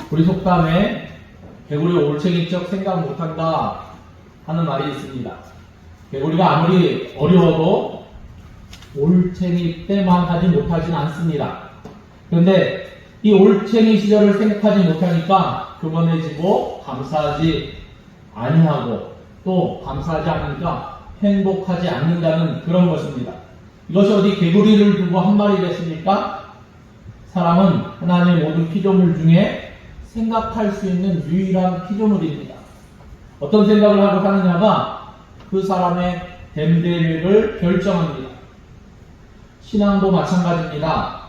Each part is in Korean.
우리 속담에 개구리 올챙이적 생각 못한다 하는 말이 있습니다. 개구리가 아무리 어려워도 올챙이 때만 하지 못하진 않습니다. 그런데 이 올챙이 시절을 생각하지 못하니까 교만해지고 감사하지 아니하고 또 감사하지 않으니까 행복하지 않는다는 그런 것입니다. 이것이 어디 개구리를 두고 한 말이 됐습니까? 사람은 하나님의 모든 피조물 중에 생각할 수 있는 유일한 피조물입니다. 어떤 생각을 하고 사느냐가 그 사람의 됨됨이를 결정합니다. 신앙도 마찬가지입니다.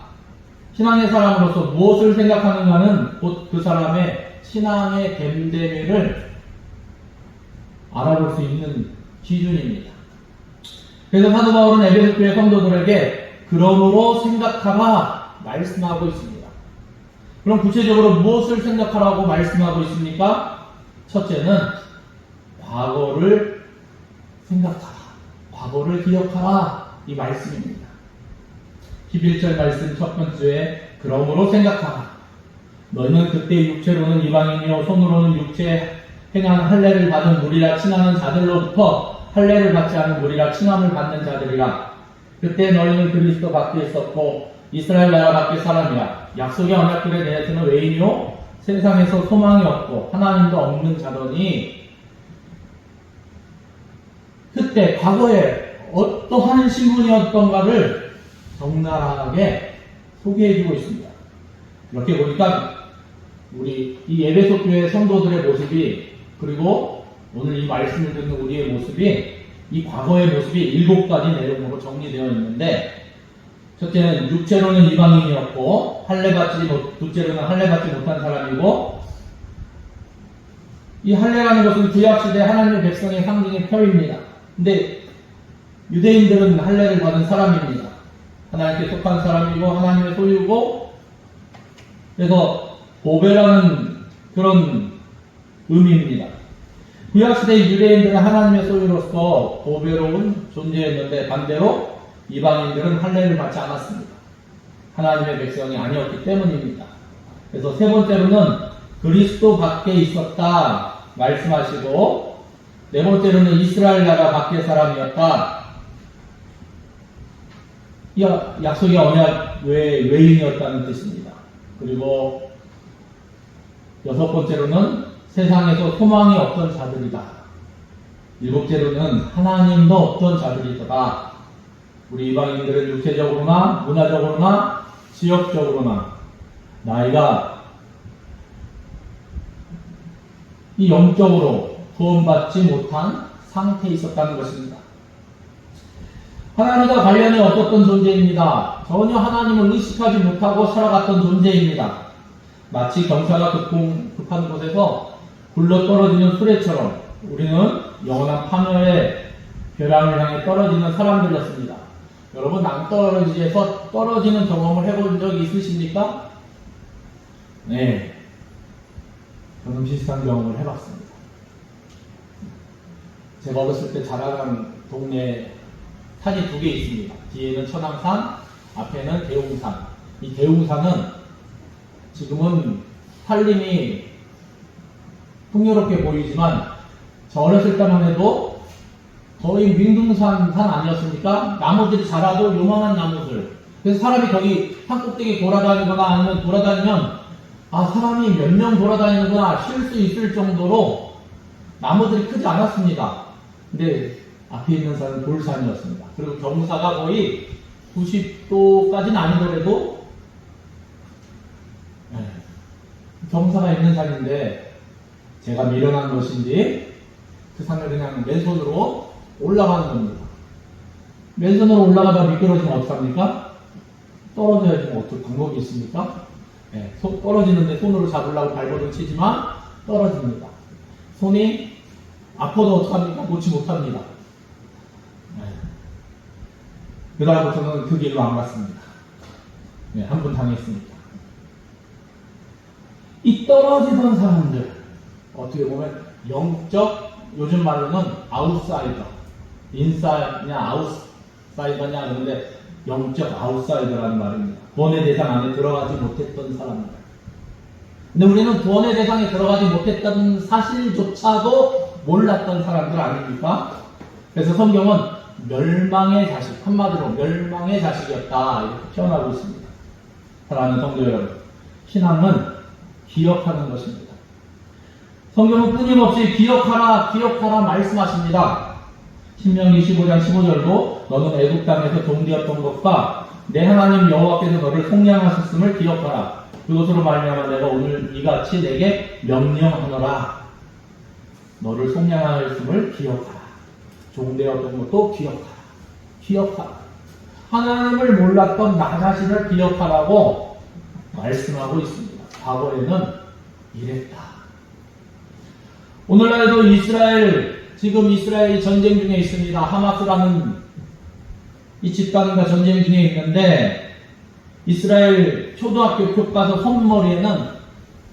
신앙의 사람으로서 무엇을 생각하는가는 곧 그 사람의 신앙의 됨됨이를 알아볼 수 있는 기준입니다. 그래서 사도 바울은 에베소 교회 성도들에게 그러므로 생각하라 말씀하고 있습니다. 그럼 구체적으로 무엇을 생각하라고 말씀하고 있습니까? 첫째는 과거를 생각하라, 과거를 기억하라 이 말씀입니다. 11절 말씀 첫 번째에 그러므로 생각하라. 너희는 그때 육체로는 이방인이요 손으로는 육체 행한 할례를 받은 무리라 칭하는 자들로부터 할례를 받지 않은 무리라 칭함을 받는 자들이라. 그때 너희는 그리스도 밖에 있었고 이스라엘 나라 밖에 사람이라. 약속의 언약들에 대해서는 외인이요 세상에서 소망이 없고 하나님도 없는 자더니 그때 과거에 어떠한 신분이었던가를 적나라하게 소개해주고 있습니다. 이렇게 보니까 우리 이 에베소 교회 성도들의 모습이 그리고 오늘 이 말씀을 듣는 우리의 모습이 이 과거의 모습이 7가지 내용으로 정리되어 있는데 첫째는 육체로는 이방인이었고 둘째로는 할례받지 못한 사람이고 이 할례라는 것은 구약시대 하나님의 백성의 상징의 표입니다. 근데 유대인들은 할례를 받은 사람입니다. 하나님께 속한 사람이고 하나님의 소유고 그래서 보배라는 그런 의미입니다. 구약시대 유대인들은 하나님의 소유로서 보배로운 존재였는데 반대로 이방인들은 할례를 받지 않았습니다. 하나님의 백성이 아니었기 때문입니다. 그래서 세 번째로는 그리스도 밖에 있었다 말씀하시고 네 번째로는 이스라엘 나라 밖의 사람이었다. 이 약속의 언약 외인이었다는 뜻입니다. 그리고 여섯 번째로는 세상에서 소망이 없던 자들이다. 일곱째로는 하나님도 없던 자들이다. 우리 이방인들은 육체적으로나 문화적으로나 지역적으로나 나이가 이 영적으로 구원받지 못한 상태에 있었다는 것입니다. 하나님과 관련이 없었던 존재입니다. 전혀 하나님을 의식하지 못하고 살아갔던 존재입니다. 마치 경사가 급한 곳에서 굴러 떨어지는 수레처럼 우리는 영원한 파멸의 벼랑을 향해 떨어지는 사람들이었습니다. 여러분 낭떠러지에서 떨어지는 경험을 해본 적이 있으십니까? 네, 저는 비슷한 경험을 해봤습니다. 제가 어렸을 때 자라난 동네에 산이 2개 있습니다. 뒤에는 천왕산, 앞에는 대웅산. 이 대웅산은 지금은 산림이 풍요롭게 보이지만 저 어렸을 때만 해도 거의 민둥산 아니었습니까? 나무들이 자라도 요만한 나무들. 그래서 사람이 거기 산 꼭대기에 돌아다니거나 아니면 돌아다니면 사람이 몇 명 돌아다니는구나 쉴 수 있을 정도로 나무들이 크지 않았습니다. 근데 앞에 있는 산은 돌산이었습니다. 그리고 경사가 거의 90도까지는 아니더라도 경사가 있는 산인데 제가 미련한 것인지 그 산을 그냥 맨손으로 올라가는 겁니다. 맨손으로 올라가다 미끄러지면 어떡합니까? 떨어져야지 어떻게 방법이 있습니까? 떨어지는데 손으로 잡으려고 발버둥 치지만 떨어집니다. 손이 아파도 어떡합니까? 놓지 못합니다. 그다음부터는 그 길로 안 갔습니다. 한 번 당했으니까. 이 떨어지던 사람들 어떻게 보면 영적 요즘 말로는 아웃사이더 인사이드냐 아웃사이더냐 그런데 영적 아웃사이더라는 말입니다. 구원의 대상 안에 들어가지 못했던 사람들 근데 우리는 구원의 대상에 들어가지 못했다는 사실조차도 몰랐던 사람들 아닙니까? 그래서 성경은 멸망의 자식, 한마디로 멸망의 자식이었다 이렇게 표현하고 있습니다. 사랑하는 성도 여러분, 신앙은 기억하는 것입니다. 성경은 끊임없이 기억하라, 기억하라 말씀하십니다. 신명기 15장 15절도 너는 애굽 땅에서 종되었던 것과 내 하나님 여호와께서 너를 속량하셨음을 기억하라. 그것으로 말미암아 내가 오늘 이같이 내게 명령하노라. 너를 속량하였음을 기억하라. 종되었던 것도 기억하라. 기억하라. 하나님을 몰랐던 나 자신을 기억하라고 말씀하고 있습니다. 과거에는 이랬다. 오늘날에도 지금 이스라엘이 전쟁 중에 있습니다. 하마스라는 이 집단과 전쟁 중에 있는데, 이스라엘 초등학교 교과서 선머리에는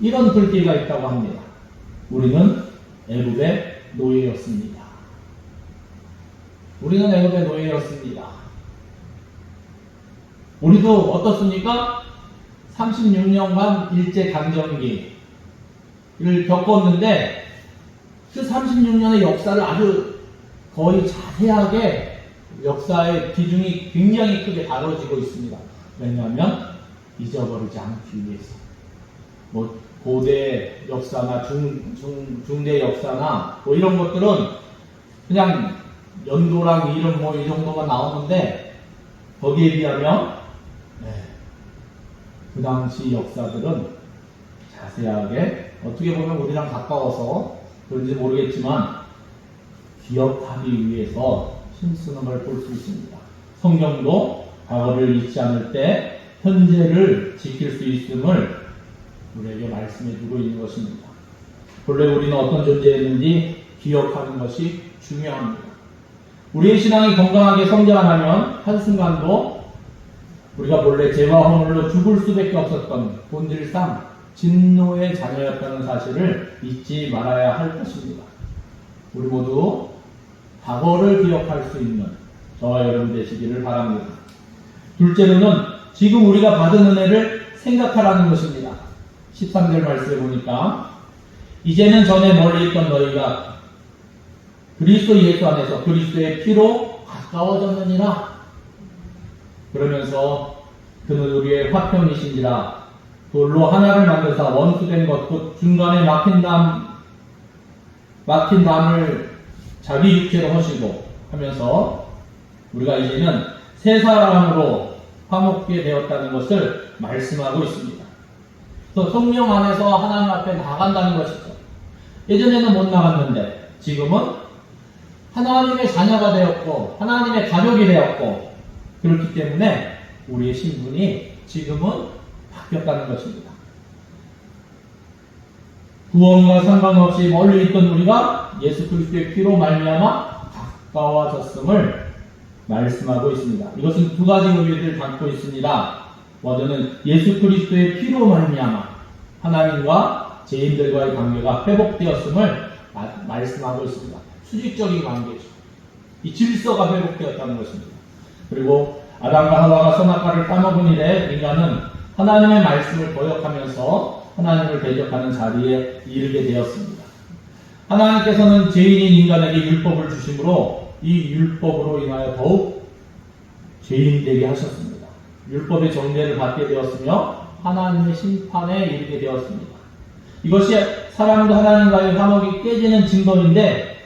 이런 글귀가 있다고 합니다. 우리는 애굽의 노예였습니다. 우리는 애굽의 노예였습니다. 우리도 어떻습니까? 36년간 일제강점기를 겪었는데 그 36년의 역사를 아주 거의 자세하게 역사의 비중이 굉장히 크게 다뤄지고 있습니다. 왜냐하면 잊어버리지 않기 위해서. 고대 역사나 중대 역사나 이런 것들은 그냥 연도랑 이름 이 정도만 나오는데, 거기에 비하면 그 당시 역사들은 자세하게, 어떻게 보면 우리랑 가까워서 그런지 모르겠지만 기억하기 위해서 힘쓰는 걸 볼 수 있습니다. 성경도 과거를 잊지 않을 때 현재를 지킬 수 있음을 우리에게 말씀해주고 있는 것입니다. 본래 우리는 어떤 존재였는지 기억하는 것이 중요합니다. 우리의 신앙이 건강하게 성장하면 한순간도 우리가 본래 죄와 허물로 죽을 수밖에 없었던 본질상 진노의 자녀였다는 사실을 잊지 말아야 할 것입니다. 우리 모두 과거를 기억할 수 있는 저와 여러분 되시기를 바랍니다. 둘째로는 지금 우리가 받은 은혜를 생각하라는 것입니다. 13절 말씀에 보니까 이제는 전에 멀리 있던 너희가 그리스도 예수 안에서 그리스도의 피로 가까워졌느니라. 그러면서 그는 우리의 화평이신지라. 돌로 하나를 만드사 원수된 것 곧 중간에 막힌 담을 자기 육체로 하시고 하면서 우리가 이제는 새 사람으로 화목게 되었다는 것을 말씀하고 있습니다. 또 성령 안에서 하나님 앞에 나간다는 것이죠. 예전에는 못 나갔는데 지금은 하나님의 자녀가 되었고 하나님의 가족이 되었고, 그렇기 때문에 우리의 신분이 지금은 바뀌었다는 것입니다. 구원과 상관없이 멀리 있던 우리가 예수 그리스도의 피로 말미암아 가까워졌음을 말씀하고 있습니다. 이것은 두 가지 의미를 담고 있습니다. 먼저는 예수 그리스도의 피로 말미암아 하나님과 죄인들과의 관계가 회복되었음을 말씀하고 있습니다. 수직적인 관계죠. 이 질서가 회복되었다는 것입니다. 그리고 아담과 하와가 선악과를 따먹은 이래 인간은 하나님의 말씀을 거역하면서 하나님을 대적하는 자리에 이르게 되었습니다. 하나님께서는 죄인인 인간에게 율법을 주심으로 이 율법으로 인하여 더욱 죄인되게 하셨습니다. 율법의 정죄를 받게 되었으며 하나님의 심판에 이르게 되었습니다. 이것이 사람과 하나님과의 화목이 깨지는 증거인데,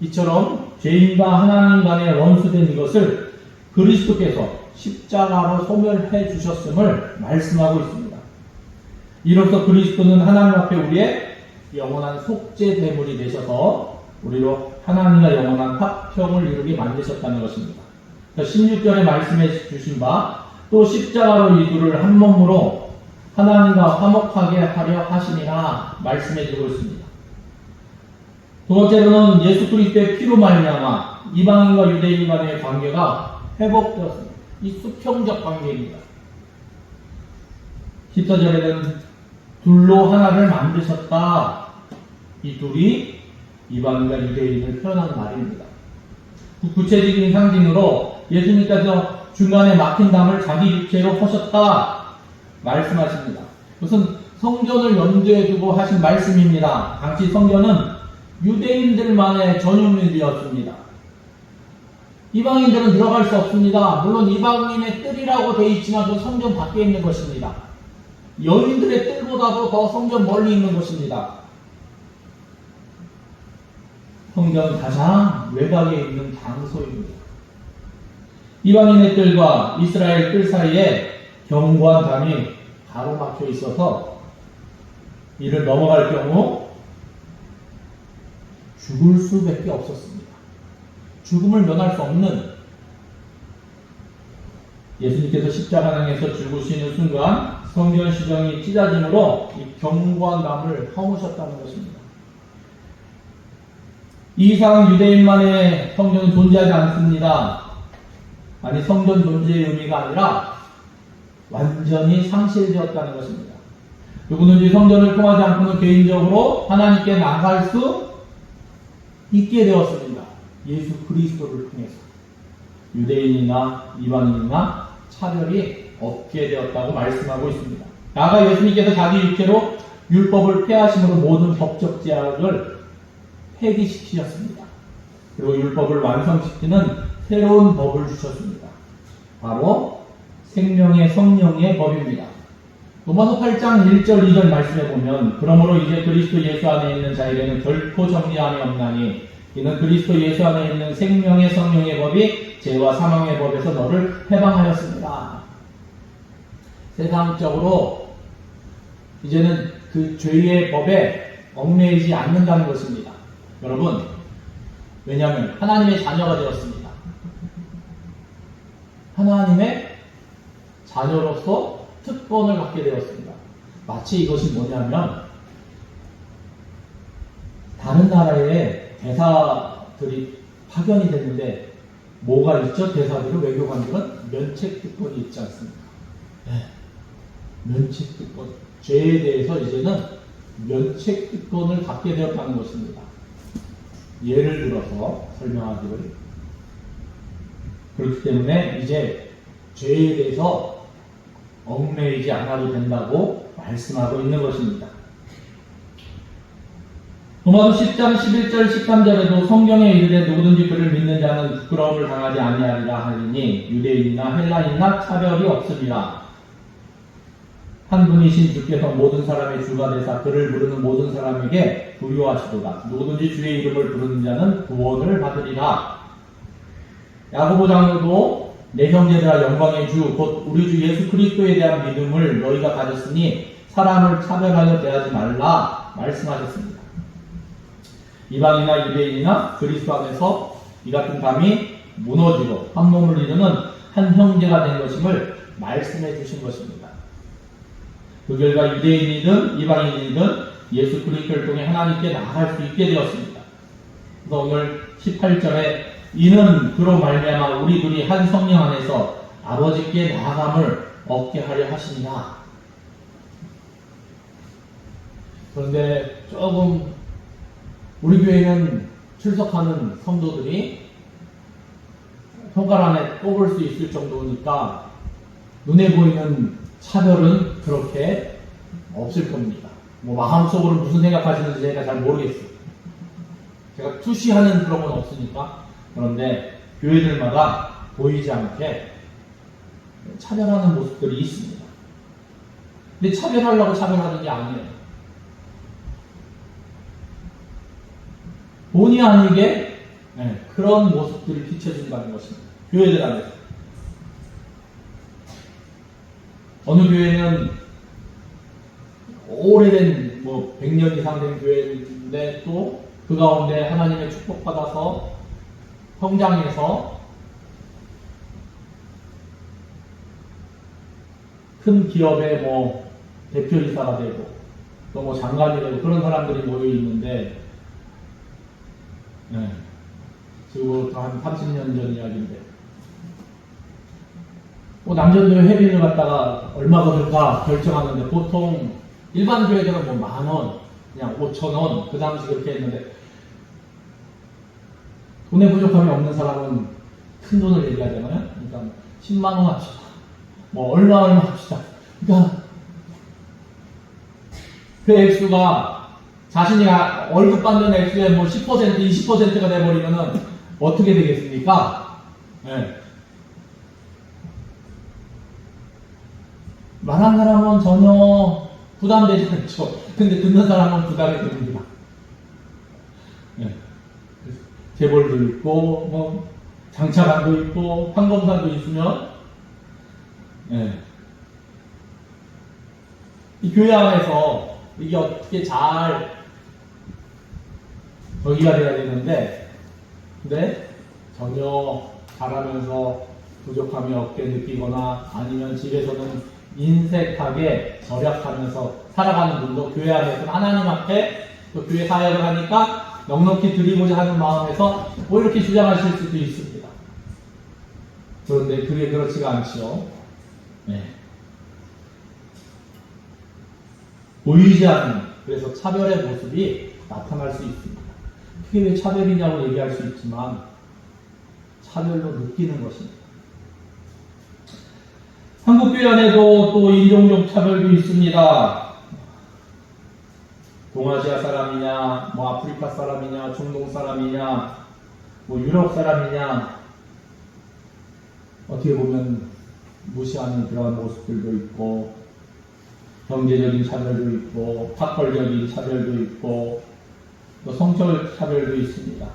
이처럼 죄인과 하나님 간의 원수된 이것을 그리스도께서 십자가로 소멸해 주셨음을 말씀하고 있습니다. 이로써 그리스도는 하나님 앞에 우리의 영원한 속죄제물이 되셔서 우리로 하나님과 영원한 화평을 이루게 만드셨다는 것입니다. 16절에 말씀해 주신 바 또 십자가로 이 둘을 한 몸으로 하나님과 화목하게 하려 하시니라 말씀해 주고 있습니다. 두 번째로는 예수 그리스도의 피로 말미암아 이방인과 유대인 간의 관계가 회복되었습니다. 이 수평적 관계입니다. 14절에는 둘로 하나를 만드셨다. 이 둘이 이방인과 유대인을 표현하는 말입니다. 구체적인 상징으로 예수님께서 중간에 막힌 담을 자기 육체로 허셨다 말씀하십니다. 그것은 성전을 염두에 두고 하신 말씀입니다. 당시 성전은 유대인들만의 전유물이었습니다. 이방인들은 들어갈 수 없습니다. 물론 이방인의 뜰이라고 되어 있지만 그 성전 밖에 있는 것입니다. 여인들의 뜰보다도 더 성전 멀리 있는 것입니다. 성전 가장 외곽에 있는 장소입니다. 이방인의 뜰과 이스라엘 뜰 사이에 견고한 담이 가로막혀 있어서 이를 넘어갈 경우 죽을 수밖에 없었습니다. 죽음을 면할 수 없는, 예수님께서 십자가상에서 죽으시는 순간 성전 시정이 찢어짐으로 이 견고한 담을 허무셨다는 것입니다. 이 이상 유대인만의 성전은 존재하지 않습니다. 아니, 성전 존재의 의미가 아니라 완전히 상실되었다는 것입니다. 누구든지 성전을 통하지 않고는 개인적으로 하나님께 나갈 수 있게 되었습니다. 예수 그리스도를 통해서 유대인이나 이방인이나 차별이 없게 되었다고 말씀하고 있습니다. 나아가 예수님께서 자기 육체로 율법을 폐하심으로 모든 법적 제약을 폐기시키셨습니다. 그리고 율법을 완성시키는 새로운 법을 주셨습니다. 바로 생명의 성령의 법입니다. 로마서 8장 1절 2절 말씀에 보면, 그러므로 이제 그리스도 예수 안에 있는 자에게는 결코 정죄함이 없나니 이는 그리스도 예수 안에 있는 생명의 성령의 법이 죄와 사망의 법에서 너를 해방하였습니다. 세상적으로 이제는 그 죄의 법에 얽매이지 않는다는 것입니다. 여러분, 왜냐하면 하나님의 자녀가 되었습니다. 하나님의 자녀로서 특권을 갖게 되었습니다. 마치 이것이 뭐냐면, 다른 나라에 대사들이 파견이 됐는데 뭐가 있죠? 대사들은, 외교관들은 면책특권이 있지 않습니까? 네. 면책특권. 죄에 대해서 이제는 면책특권을 갖게 되었다는 것입니다. 예를 들어서 설명하기를, 그렇기 때문에 이제 죄에 대해서 얽매이지 않아도 된다고 말씀하고 있는 것입니다. 로마서 10장 11절 13절에도 성경에 이르되 누구든지 그를 믿는 자는 부끄러움을 당하지 아니하리라 하리니 유대인이나 헬라인이나 차별이 없으리라. 한 분이신 주께서 모든 사람의 주가 되사 그를 부르는 모든 사람에게 부유하시도다. 누구든지 주의 이름을 부르는 자는 구원을 받으리라. 야고보 장로도 내 형제들아 영광의 주 곧 우리 주 예수 그리스도에 대한 믿음을 너희가 가졌으니 사람을 차별하여 대하지 말라 말씀하셨습니다. 이방이나 유대인이나 그리스도 안에서 이 같은 담이 무너지고 한 몸을 이루는 한 형제가 된 것임을 말씀해 주신 것입니다. 그 결과 유대인이든 이방인이든 예수 그리스도를 통해 하나님께 나아갈 수 있게 되었습니다. 그래서 오늘 18절에 이는 그로 말미암아 우리 둘이 한 성령 안에서 아버지께 나아감을 얻게 하려 하시니라. 그런데 조금 우리 교회는 출석하는 성도들이 손가락 안에 꼽을 수 있을 정도니까 눈에 보이는 차별은 그렇게 없을 겁니다. 뭐 마음속으로 무슨 생각하시는지 제가 잘 모르겠어요. 제가 투시하는 그런 건 없으니까. 그런데 교회들마다 보이지 않게 차별하는 모습들이 있습니다. 근데 차별하려고 차별하는 게 아니에요. 본의 아니게 그런 모습들을 비춰준다는 것입니다. 교회들 안에서. 어느 교회는 오래된 100년 이상 된 교회인데 또 그 가운데 하나님의 축복받아서 성장해서 큰 기업의 대표이사가 되고 또 장관이 되고 그런 사람들이 모여 있는데, 지금부터 한 30년 전 이야기인데, 남전교회 회비를 갖다가 얼마 받을까 결정하는데 보통 일반 교회들은 10,000원, 그냥 5,000원 그 당시 그렇게 했는데, 돈에 부족함이 없는 사람은 큰 돈을 얘기하잖아요. 그러니까 10만 원 합시다. 얼마 합시다. 그러니까 그 액수가 자신이 월급 받는 액수의 뭐 10%, 20%가 돼버리면은 어떻게 되겠습니까? 네. 말한 사람은 전혀 부담되지 않죠. 근데 듣는 사람은 부담이 됩니다. 네. 재벌도 있고, 뭐, 장차관도 있고, 판검사도 있으면, 네. 이 교회 안에서 이게 어떻게 잘 저기가 돼야 되는데, 근데 전혀 잘하면서 부족함이 없게 느끼거나 아니면 집에서는 인색하게 절약하면서 살아가는 분도 교회 안에서 하나님 앞에 또 교회 사역을 하니까 넉넉히 드리고자 하는 마음에서 뭐 이렇게 주장하실 수도 있습니다. 그런데 그게 그렇지가 않지요. 네. 보이지 않는, 그래서 차별의 모습이 나타날 수 있습니다. 그게 왜 차별이냐고 얘기할 수 있지만 차별로 느끼는 것입니다. 한국교회 안에도 또 인종적 차별도 있습니다. 동아시아 사람이냐, 뭐 아프리카 사람이냐, 중동 사람이냐, 뭐 유럽 사람이냐, 어떻게 보면 무시하는 그런 모습들도 있고, 경제적인 차별도 있고, 학벌적인 차별도 있고, 또 성적 차별도 있습니다.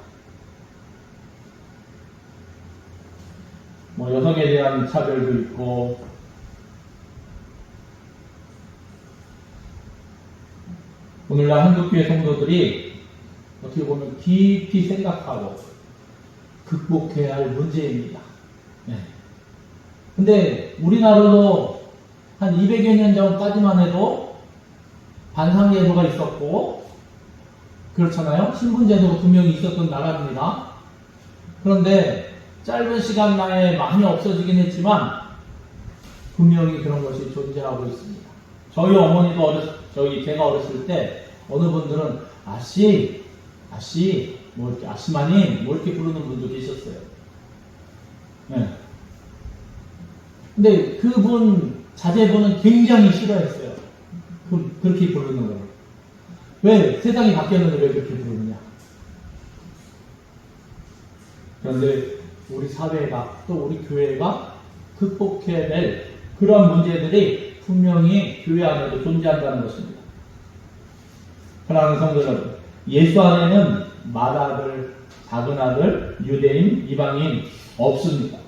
뭐 여성에 대한 차별도 있고, 오늘날 한국교회 성도들이 어떻게 보면 깊이 생각하고 극복해야 할 문제입니다. 네. 근데 우리나라도 한 200여 년 전까지만 해도 반상제도가 있었고, 그렇잖아요? 신분제도가 분명히 있었던 나라입니다. 그런데 짧은 시간 내에 많이 없어지긴 했지만 분명히 그런 것이 존재하고 있습니다. 저희 어머니도 제가 어렸을 때 어느 분들은 아씨, 뭐 이렇게 아씨마님 뭐 이렇게 부르는 분도 계셨어요. 네. 근데 그분 자제분은 굉장히 싫어했어요. 그렇게 부르는 거예요. 왜? 세상이 바뀌었는데 왜 그렇게 부르느냐. 그런데 우리 사회가 또 우리 교회가 극복해야 될 그런 문제들이 분명히 교회 안에도 존재한다는 것입니다. 사랑하는 성도 여러분, 예수 안에는 맏아들, 작은아들, 유대인, 이방인 없습니다.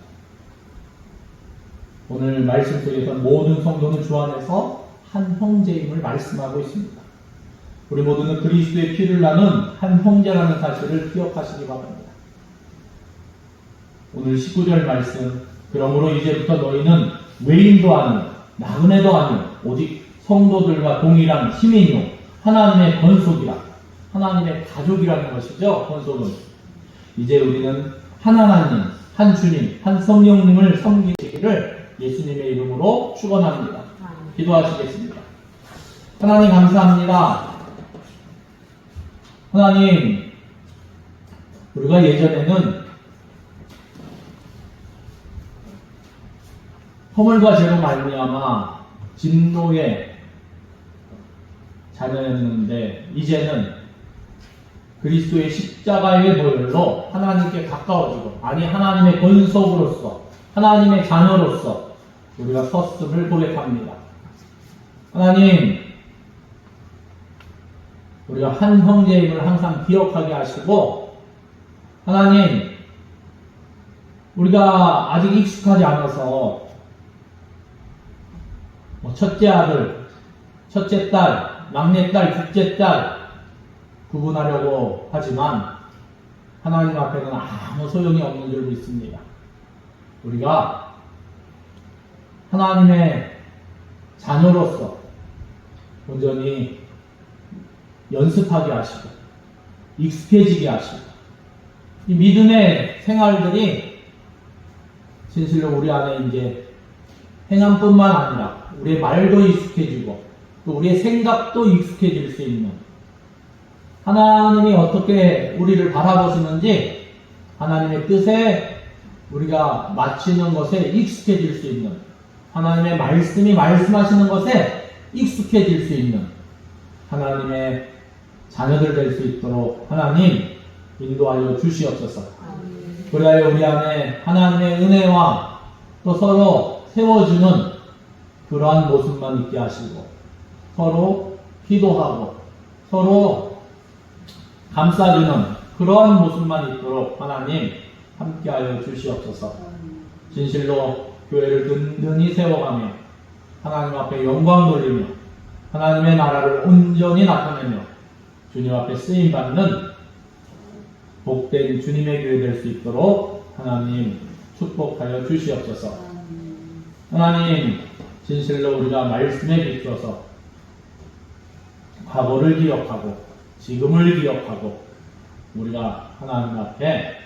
오늘 말씀 속에서 모든 성도는 주 안에서 한 형제임을 말씀하고 있습니다. 우리 모두는 그리스도의 피를 나눈 한 형제라는 사실을 기억하시기 바랍니다. 오늘 19절 말씀, 그러므로 이제부터 너희는 외인도 아니요 나그네도 아니요 오직 성도들과 동일한 시민이요 하나님의 권속이라, 하나님의 가족이라는 것이죠. 권속은 이제 우리는 한 하나님, 한 주님, 한 성령님을 섬기기를 예수님의 이름으로 축원합니다. 기도하시겠습니다. 하나님 감사합니다. 하나님, 우리가 예전에는 허물과 죄로 말미암아 진노의 자녀였는데 이제는 그리스도의 십자가의 보혈로 하나님께 가까워지고, 아니 하나님의 권속으로서, 하나님의 자녀로서 우리가 섰음을 고백합니다. 하나님, 우리가 한 형제임을 항상 기억하게 하시고, 하나님, 우리가 아직 익숙하지 않아서 첫째 아들, 첫째 딸, 막내 딸, 둘째 딸 구분하려고 하지만 하나님 앞에는 아무 소용이 없는 줄 믿습니다. 우리가 하나님의 자녀로서 온전히 연습하게 하시고 익숙해지게 하시고, 이 믿음의 생활들이 진실로 우리 안에 이제 행함뿐만 아니라 우리의 말도 익숙해지고 또 우리의 생각도 익숙해질 수 있는, 하나님이 어떻게 우리를 바라보시는지 하나님의 뜻에 우리가 맞추는 것에 익숙해질 수 있는, 하나님의 말씀이 말씀하시는 것에 익숙해질 수 있는, 하나님의 자녀들 될 수 있도록 하나님 인도하여 주시옵소서. 그리하여 우리 안에 하나님의 은혜와 또 서로 세워주는 그러한 모습만 있게 하시고 서로 기도하고 서로 감싸주는 그러한 모습만 있도록 하나님 함께하여 주시옵소서. 진실로 교회를 든든히 세워가며 하나님 앞에 영광 돌리며 하나님의 나라를 온전히 나타내며 주님 앞에 쓰임받는 복된 주님의 교회 될 수 있도록 하나님 축복하여 주시옵소서. 하나님 진실로 우리가 말씀에 비추어서 과거를 기억하고 지금을 기억하고 우리가 하나님 앞에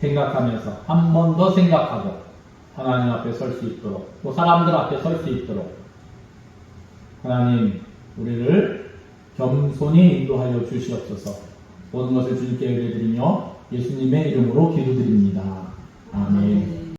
생각하면서 한 번 더 생각하고 하나님 앞에 설 수 있도록 또 사람들 앞에 설 수 있도록 하나님 우리를 겸손히 인도하여 주시옵소서. 모든 것을 주님께 의뢰드리며 예수님의 이름으로 기도드립니다. 아멘.